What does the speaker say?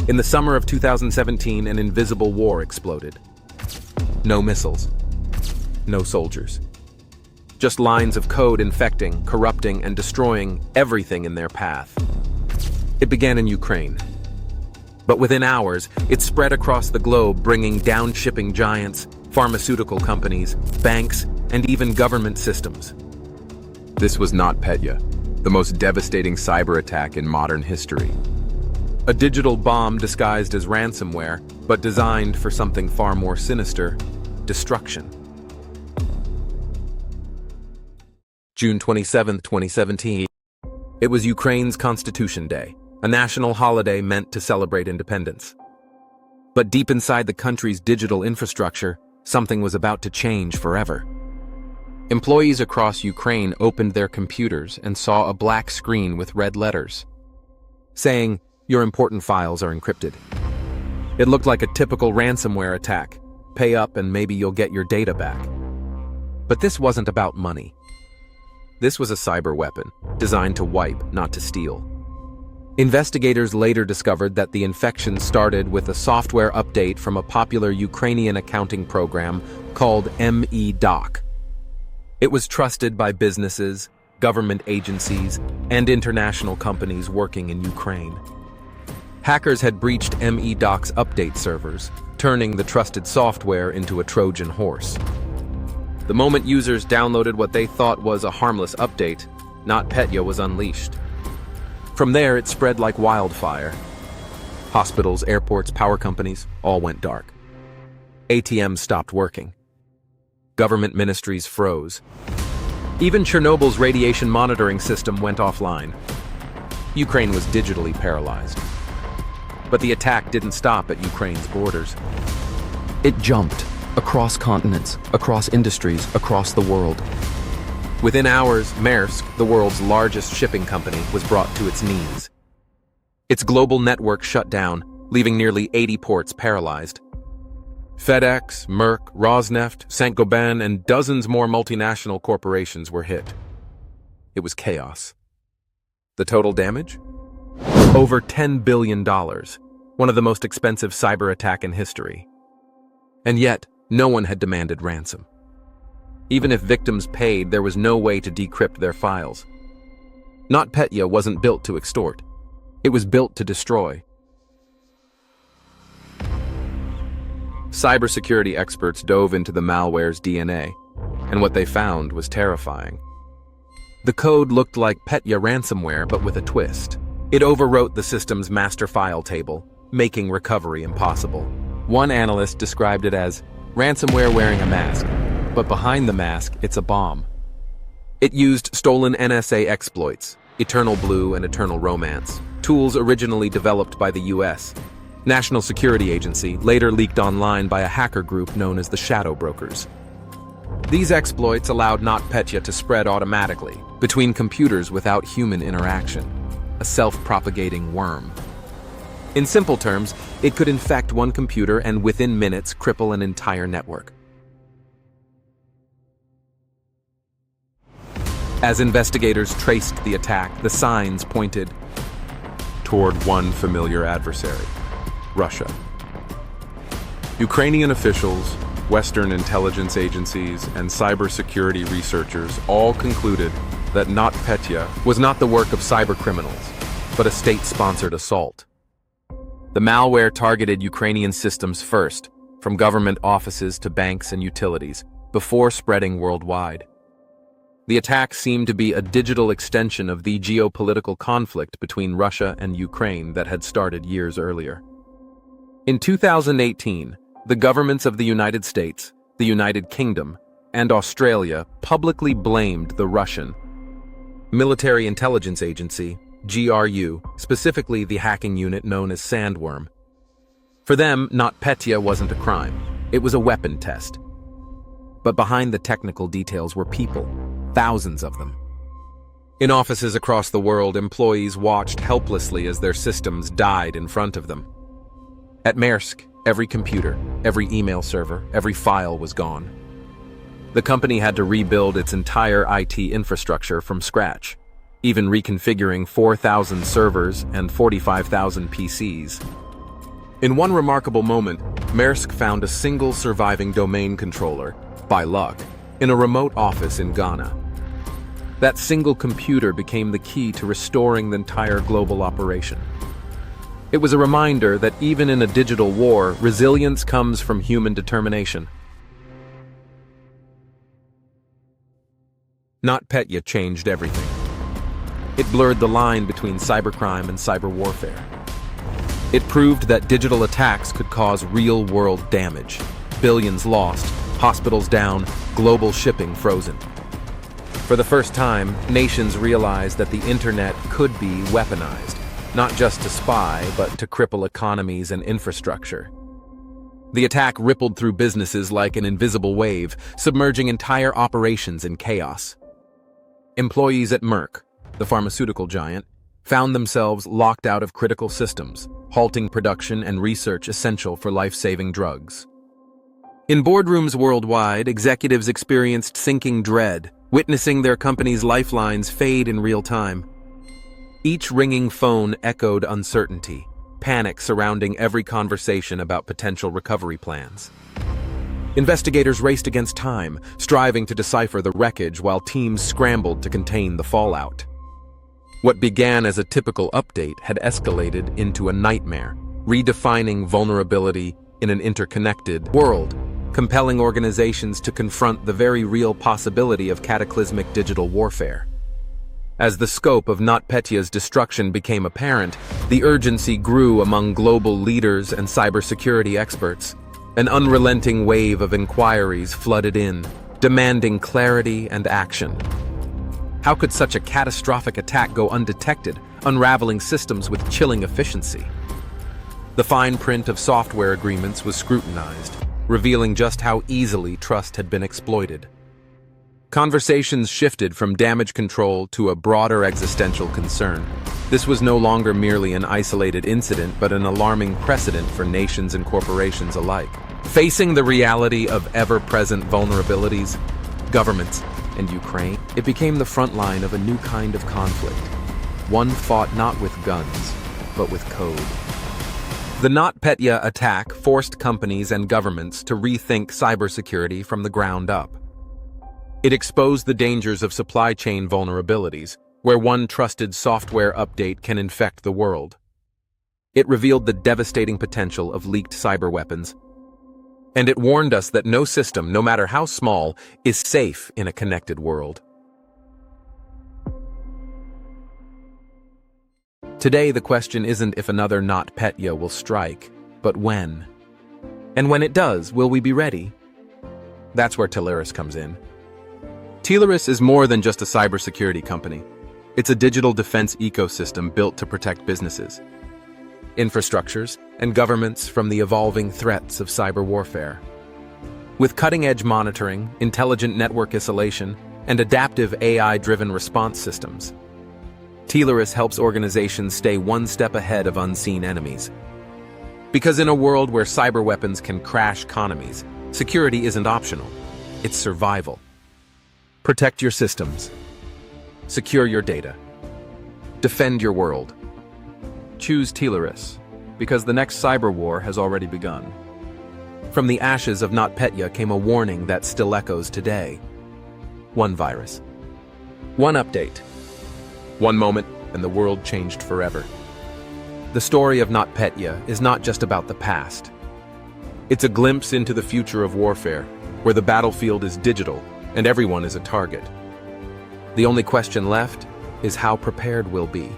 In the summer of 2017, an invisible war exploded. No missiles. No soldiers. Just lines of code infecting, corrupting, and destroying everything in their path. It began in Ukraine. But within hours, it spread across the globe, bringing down shipping giants, pharmaceutical companies, banks, and even government systems. This was NotPetya, the most devastating cyber attack in modern history. A digital bomb disguised as ransomware, but designed for something far more sinister: destruction. June 27, 2017. It was Ukraine's Constitution Day, a national holiday meant to celebrate independence. But deep inside the country's digital infrastructure, something was about to change forever. Employees across Ukraine opened their computers and saw a black screen with red letters, saying, "Your important files are encrypted." It looked like a typical ransomware attack. Pay up and maybe you'll get your data back. But this wasn't about money. This was a cyber weapon, designed to wipe, not to steal. Investigators later discovered that the infection started with a software update from a popular Ukrainian accounting program called MEDOC. It was trusted by businesses, government agencies, and international companies working in Ukraine. Hackers had breached MEDOC's update servers, turning the trusted software into a Trojan horse. The moment users downloaded what they thought was a harmless update, NotPetya was unleashed. From there, it spread like wildfire. Hospitals, airports, power companies, all went dark. ATMs stopped working. Government ministries froze. Even Chernobyl's radiation monitoring system went offline. Ukraine was digitally paralyzed. But the attack didn't stop at Ukraine's borders. It jumped across continents, across industries, across the world. Within hours, Maersk, the world's largest shipping company, was brought to its knees. Its global network shut down, leaving nearly 80 ports paralyzed. FedEx, Merck, Rosneft, Saint-Gobain, and dozens more multinational corporations were hit. It was chaos. The total damage? Over $10 billion, one of the most expensive cyber attack in history. And yet, no one had demanded ransom. Even if victims paid, there was no way to decrypt their files. NotPetya wasn't built to extort. It was built to destroy. Cybersecurity experts dove into the malware's DNA, and what they found was terrifying. The code looked like Petya ransomware, but with a twist. It overwrote the system's master file table, making recovery impossible. One analyst described it as ransomware wearing a mask, but behind the mask, it's a bomb. It used stolen NSA exploits, EternalBlue and EternalRomance, tools originally developed by the US. National Security Agency, later leaked online by a hacker group known as the Shadow Brokers. These exploits allowed NotPetya to spread automatically between computers without human interaction, a self-propagating worm. In simple terms, it could infect one computer and within minutes cripple an entire network. As investigators traced the attack, the signs pointed toward one familiar adversary: Russia. Ukrainian officials, Western intelligence agencies, and cybersecurity researchers all concluded that NotPetya was not the work of cybercriminals, but a state-sponsored assault. The malware targeted Ukrainian systems first, from government offices to banks and utilities, before spreading worldwide. The attack seemed to be a digital extension of the geopolitical conflict between Russia and Ukraine that had started years earlier. In 2018, the governments of the United States, the United Kingdom, and Australia publicly blamed the Russian Military Intelligence Agency, GRU, specifically the hacking unit known as Sandworm. For them, NotPetya wasn't a crime. It was a weapon test. But behind the technical details were people, thousands of them. In offices across the world, employees watched helplessly as their systems died in front of them. At Maersk, every computer, every email server, every file was gone. The company had to rebuild its entire IT infrastructure from scratch, even reconfiguring 4,000 servers and 45,000 PCs. In one remarkable moment, Maersk found a single surviving domain controller, by luck, in a remote office in Ghana. That single computer became the key to restoring the entire global operation. It was a reminder that even in a digital war, resilience comes from human determination. NotPetya changed everything. It blurred the line between cybercrime and cyber warfare. It proved that digital attacks could cause real-world damage. Billions lost, hospitals down, global shipping frozen. For the first time, nations realized that the internet could be weaponized, not just to spy, but to cripple economies and infrastructure. The attack rippled through businesses like an invisible wave, submerging entire operations in chaos. Employees at Merck, the pharmaceutical giant, found themselves locked out of critical systems, halting production and research essential for life-saving drugs. In boardrooms worldwide, executives experienced sinking dread, witnessing their company's lifelines fade in real time. Each ringing phone echoed uncertainty, panic surrounding every conversation about potential recovery plans. Investigators raced against time, striving to decipher the wreckage while teams scrambled to contain the fallout. What began as a typical update had escalated into a nightmare, redefining vulnerability in an interconnected world, compelling organizations to confront the very real possibility of cataclysmic digital warfare. As the scope of NotPetya's destruction became apparent, the urgency grew among global leaders and cybersecurity experts. An unrelenting wave of inquiries flooded in, demanding clarity and action. How could such a catastrophic attack go undetected, unraveling systems with chilling efficiency? The fine print of software agreements was scrutinized, revealing just how easily trust had been exploited. Conversations shifted from damage control to a broader existential concern. This was no longer merely an isolated incident, but an alarming precedent for nations and corporations alike. Facing the reality of ever-present vulnerabilities, governments, and Ukraine, it became the front line of a new kind of conflict, one fought not with guns, but with code. The NotPetya attack forced companies and governments to rethink cybersecurity from the ground up. It exposed the dangers of supply chain vulnerabilities, where one trusted software update can infect the world. It revealed the devastating potential of leaked cyber weapons, and it warned us that no system, no matter how small, is safe in a connected world. Today, the question isn't if another NotPetya will strike, but when. And when it does, will we be ready? That's where Telarus comes in. Telarus is more than just a cybersecurity company. It's a digital defense ecosystem built to protect businesses, infrastructures, and governments from the evolving threats of cyber warfare. With cutting-edge monitoring, intelligent network isolation, and adaptive AI-driven response systems, Telarus helps organizations stay one step ahead of unseen enemies. Because in a world where cyber weapons can crash economies, security isn't optional, it's survival. Protect your systems. Secure your data. Defend your world. Choose Telarus, because the next cyber war has already begun. From the ashes of NotPetya came a warning that still echoes today. One virus. One update. One moment, and the world changed forever. The story of NotPetya is not just about the past. It's a glimpse into the future of warfare, where the battlefield is digital and everyone is a target. The only question left is how prepared we'll be.